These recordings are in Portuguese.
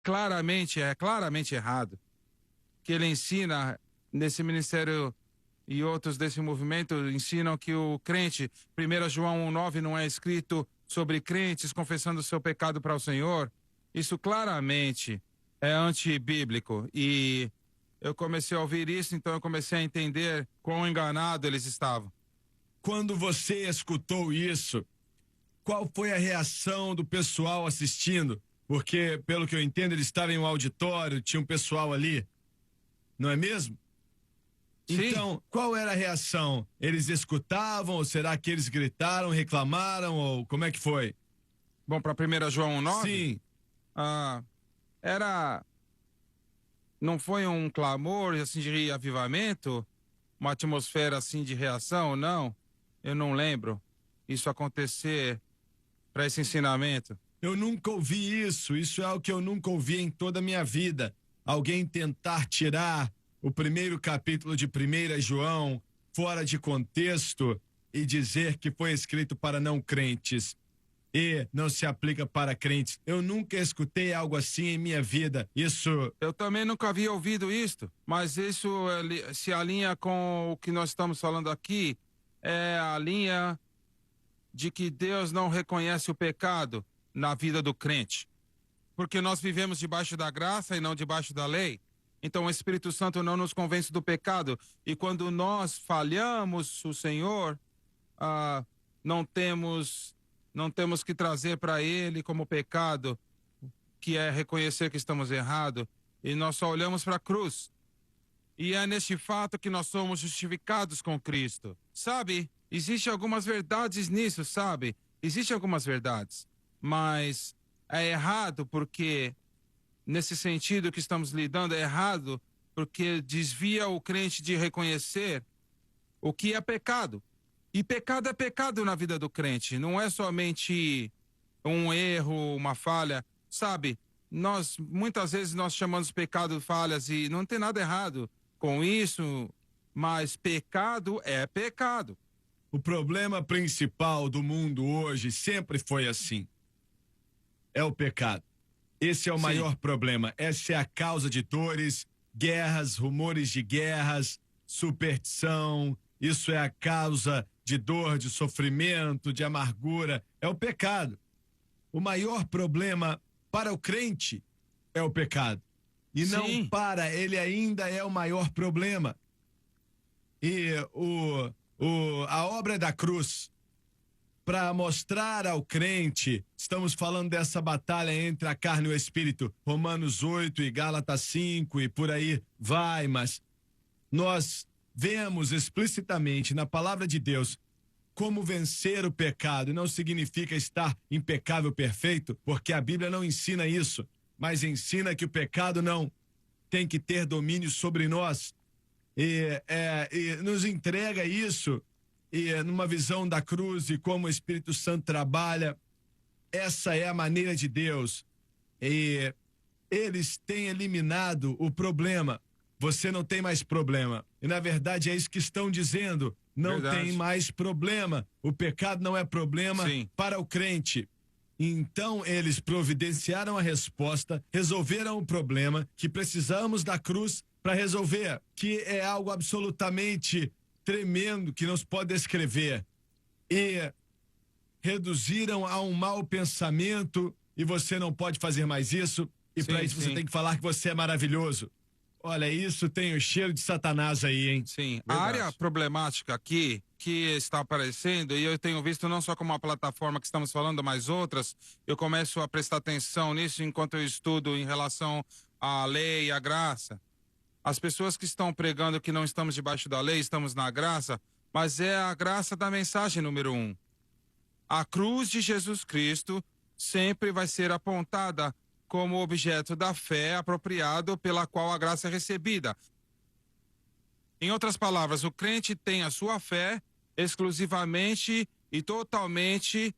claramente errado. Que ele ensina nesse ministério e outros desse movimento ensinam que o crente, 1 João 1,9 não é escrito sobre crentes confessando o seu pecado para o Senhor. Isso claramente é antibíblico. E eu comecei a ouvir isso, então eu comecei a entender quão enganado eles estavam. Quando você escutou isso, qual foi a reação do pessoal assistindo? Porque, pelo que eu entendo, eles estavam em um auditório, tinha um pessoal ali, não é mesmo? Sim. Então, qual era a reação? Eles escutavam, ou será que eles gritaram, reclamaram, ou como é que foi? Bom, para 1 João 1,9? Sim. Não foi um clamor assim de avivamento? Uma atmosfera assim de reação? Não, eu não lembro isso acontecer para esse ensinamento. Eu nunca ouvi isso é algo que eu nunca ouvi em toda a minha vida. Alguém tentar tirar o primeiro capítulo de 1 João fora de contexto e dizer que foi escrito para não crentes e não se aplica para crentes. Eu nunca escutei algo assim em minha vida. Eu também nunca havia ouvido isto, mas isso se alinha com o que nós estamos falando aqui, é a linha de que Deus não reconhece o pecado na vida do crente. Porque nós vivemos debaixo da graça e não debaixo da lei. Então o Espírito Santo não nos convence do pecado. E quando nós falhamos o Senhor, não temos que trazer para Ele como pecado, que é reconhecer que estamos errados. E nós só olhamos para a cruz. E é neste fato que nós somos justificados com Cristo. Sabe? Existem algumas verdades nisso, sabe? Existem algumas verdades. Mas é errado porque, nesse sentido que estamos lidando, é errado porque desvia o crente de reconhecer o que é pecado. E pecado é pecado na vida do crente. Não é somente um erro, uma falha. Sabe, muitas vezes nós chamamos pecado de falhas e não tem nada errado com isso, mas pecado é pecado. O problema principal do mundo hoje sempre foi assim. É o pecado. Esse é o maior problema. Essa é a causa de dores, guerras, rumores de guerras, superstição. Isso é a causa de dor, de sofrimento, de amargura. É o pecado. O maior problema para o crente é o pecado. E não ele ainda é o maior problema. E a obra da cruz, para mostrar ao crente, estamos falando dessa batalha entre a carne e o espírito, Romanos 8 e Gálatas 5 e por aí vai, mas nós vemos explicitamente na palavra de Deus como vencer o pecado. Não significa estar impecável, perfeito, porque a Bíblia não ensina isso, mas ensina que o pecado não tem que ter domínio sobre nós e nos entrega isso. E numa visão da cruz e como o Espírito Santo trabalha, essa é a maneira de Deus. E eles têm eliminado o problema. Você não tem mais problema. E na verdade é isso que estão dizendo. Não tem mais problema. O pecado não é problema para o crente. Então eles providenciaram a resposta, resolveram o problema que precisamos da cruz para resolver, que é algo absolutamente tremendo que não se pode descrever. E reduziram a um mau pensamento e você não pode fazer mais isso e para isso você tem que falar que você é maravilhoso. Olha, isso tem o cheiro de Satanás aí, hein? Sim, verdade. A área problemática aqui que está aparecendo, e eu tenho visto não só como uma plataforma que estamos falando, mas outras, eu começo a prestar atenção nisso enquanto eu estudo em relação à lei e à graça. As pessoas que estão pregando que não estamos debaixo da lei, estamos na graça, mas é a graça da mensagem número 1. A cruz de Jesus Cristo sempre vai ser apontada como objeto da fé apropriado pela qual a graça é recebida. Em outras palavras, o crente tem a sua fé exclusivamente e totalmente,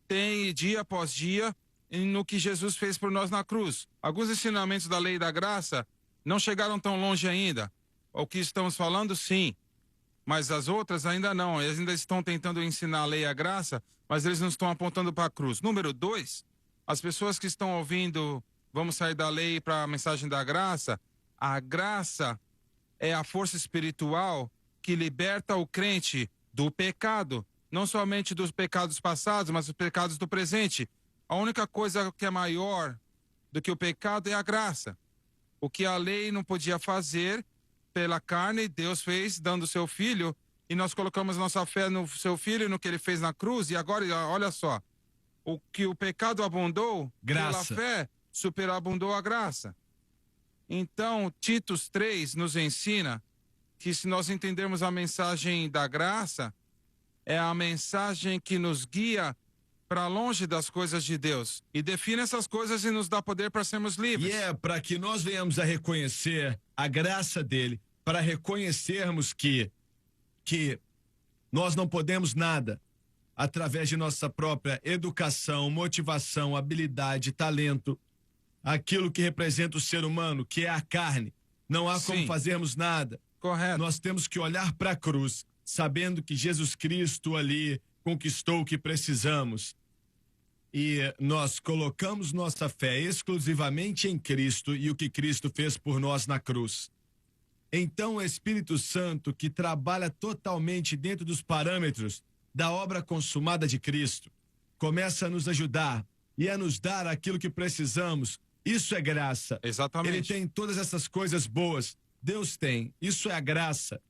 tem dia após dia, no que Jesus fez por nós na cruz. Alguns ensinamentos da lei e da graça não chegaram tão longe ainda. O que estamos falando, sim. Mas as outras ainda não. Eles ainda estão tentando ensinar a lei e a graça, mas eles não estão apontando para a cruz. Número 2, as pessoas que estão ouvindo vamos sair da lei para a mensagem da graça. A graça é a força espiritual que liberta o crente do pecado, não somente dos pecados passados, mas dos pecados do presente. A única coisa que é maior do que o pecado é a graça. O que a lei não podia fazer pela carne, Deus fez dando o seu filho, e nós colocamos nossa fé no seu filho, no que ele fez na cruz, e agora, olha só, o que o pecado abundou, graça. Pela fé, superabundou a graça. Então, Titos 3 nos ensina que se nós entendermos a mensagem da graça, é a mensagem que nos guia para longe das coisas de Deus e define essas coisas e nos dá poder para sermos livres. E é para que nós venhamos a reconhecer a graça dele, para reconhecermos que nós não podemos nada através de nossa própria educação, motivação, habilidade, talento, aquilo que representa o ser humano, que é a carne. Não há como fazermos nada. Correto. Nós temos que olhar para a cruz, sabendo que Jesus Cristo ali conquistou o que precisamos. E nós colocamos nossa fé exclusivamente em Cristo e o que Cristo fez por nós na cruz. Então o Espírito Santo, que trabalha totalmente dentro dos parâmetros da obra consumada de Cristo, começa a nos ajudar e a nos dar aquilo que precisamos. Isso é graça. Exatamente. Ele tem todas essas coisas boas. Deus tem. Isso é a graça.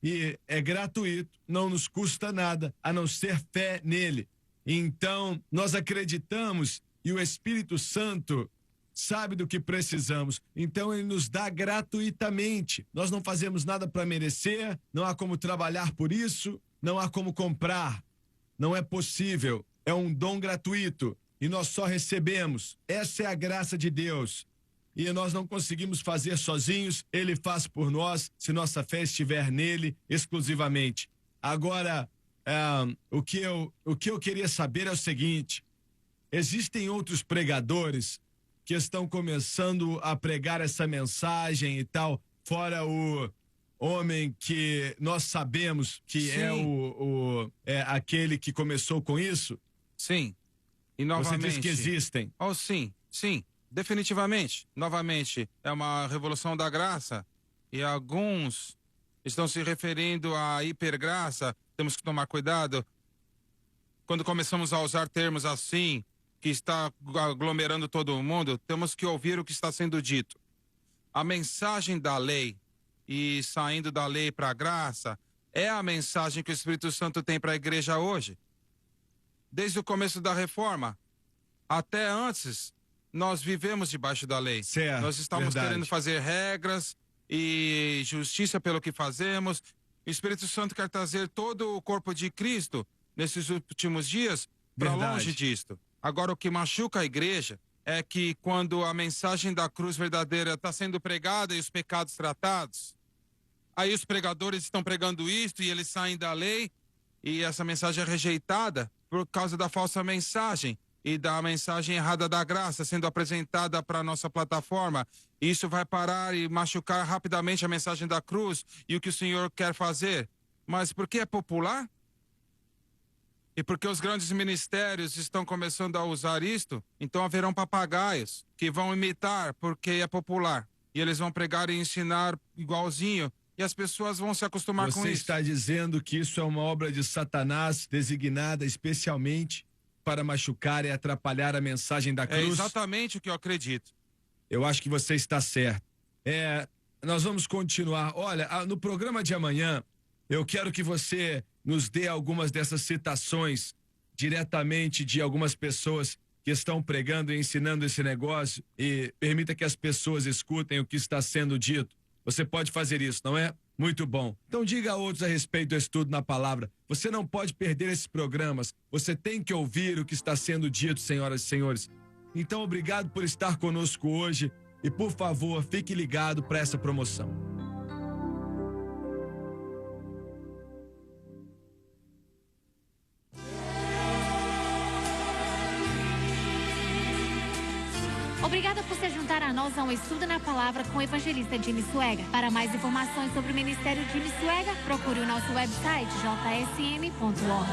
E é gratuito, não nos custa nada, a não ser fé nele. Então, nós acreditamos e o Espírito Santo sabe do que precisamos. Então, ele nos dá gratuitamente. Nós não fazemos nada para merecer, não há como trabalhar por isso, não há como comprar. Não é possível. É um dom gratuito e nós só recebemos. Essa é a graça de Deus. E nós não conseguimos fazer sozinhos, ele faz por nós, se nossa fé estiver nele exclusivamente. Agora, o que eu queria saber é o seguinte: existem outros pregadores que estão começando a pregar essa mensagem e tal, fora o homem que nós sabemos que é aquele que começou com isso? Sim. E novamente. Você diz que existem? Oh, sim. Definitivamente, novamente, é uma revolução da graça e alguns estão se referindo à hipergraça. Temos que tomar cuidado quando começamos a usar termos assim, que está aglomerando todo mundo. Temos que ouvir o que está sendo dito. A mensagem da lei e saindo da lei para a graça é a mensagem que o Espírito Santo tem para a igreja hoje. Desde o começo da reforma até antes, nós vivemos debaixo da lei. Certo, nós estamos querendo fazer regras e justiça pelo que fazemos. O Espírito Santo quer trazer todo o corpo de Cristo nesses últimos dias para longe disto. Agora, o que machuca a igreja é que quando a mensagem da cruz verdadeira está sendo pregada e os pecados tratados, aí os pregadores estão pregando isto e eles saem da lei e essa mensagem é rejeitada por causa da falsa mensagem e da mensagem errada da graça sendo apresentada para a nossa plataforma. Isso vai parar e machucar rapidamente a mensagem da cruz e o que o Senhor quer fazer. Mas porque é popular? E porque os grandes ministérios estão começando a usar isto, então haverão papagaios que vão imitar porque é popular. E eles vão pregar e ensinar igualzinho. E as pessoas vão se acostumar com isso. Você está dizendo que isso é uma obra de Satanás designada especialmente para machucar e atrapalhar a mensagem da cruz? É exatamente o que eu acredito. Eu acho que você está certo. Nós vamos continuar. Olha, no programa de amanhã, eu quero que você nos dê algumas dessas citações diretamente de algumas pessoas que estão pregando e ensinando esse negócio e permita que as pessoas escutem o que está sendo dito. Você pode fazer isso, não é? Muito bom. Então diga a outros a respeito do estudo na palavra. Você não pode perder esses programas. Você tem que ouvir o que está sendo dito, senhoras e senhores. Então obrigado por estar conosco hoje e, por favor, fique ligado para essa promoção. Obrigada por se juntar a nós a um estudo na palavra com o evangelista Jimmy Swaggart. Para mais informações sobre o ministério Jimmy Swaggart, procure o nosso website jsm.org.